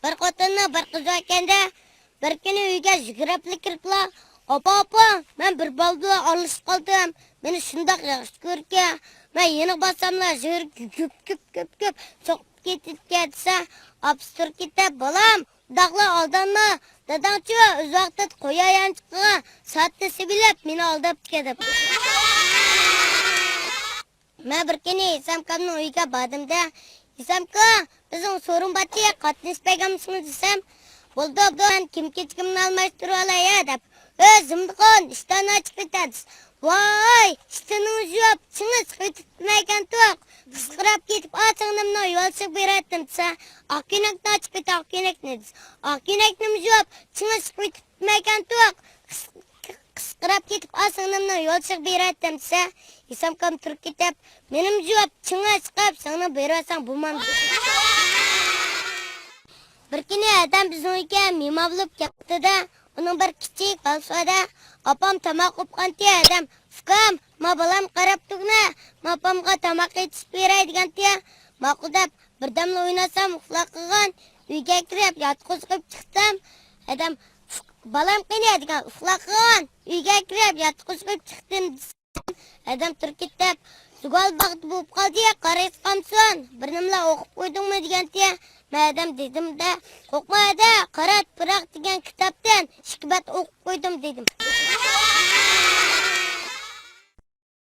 Bir xotinni bir qiz ekende bir kuni uyga yugurib kiribla. Opa, men bir bal bilan alishib qoldim. Meni shundoq yaxshi ko'rki, men yeni basamlar ko'p cho'qib ketibga desa, abstur ketib, bolam, daqla aldanma. Dadangchi o'z vaqtida qo'yayan chiqqan, soatni bilib meni aldab ketib. Men bir kuni Isamkamning uyiga bordimda, Isamka, bizning So'rinbotga qatnashmaganmisiz desam, bo'ldi, men kim-kimni almashtirib olay deb. O'zimdan ishdan chiqib ketadi. Voy, ishtingiz yo'q, chingiz qitmaygan to'q. Qisqirab ketib, otangimni yo'lchiq beratdim desa, okinakni ochib ket, okinakni. Okinaknim yo'q, chingiz qitmaygan to'q. Qisqirab ketib, otangimni yo'lchiq beratdim desa, Isamkam turib ketib, menim yo'q, chingiz chiqib, seni berasang bo'lmam. Bir kuni adam bizning uyga mehmon bo'lib keldi-da, onun bir kichik balsada opam tamoq o'pganti adam. Ukam, ma bolam qarab turna, ma opamga tamoq yetib beray deganti. Ma'qul deb birdamla o'ynasam uxlab qolgan, uyga kirib yotqizib chiqdim. Adam balam qani degan uxlab qolgan, uyga kirib yotqizib chiqdim. Adam turib ketib, sugal vaqt bo'lib qoldi, qarayotgansan, bir nimla o'qib qo'ydingmi deganti. Madam dedim-da, qo'rqma-da, qarat biroq degan kitobdan shikbat o'qib qo'ydim dedim.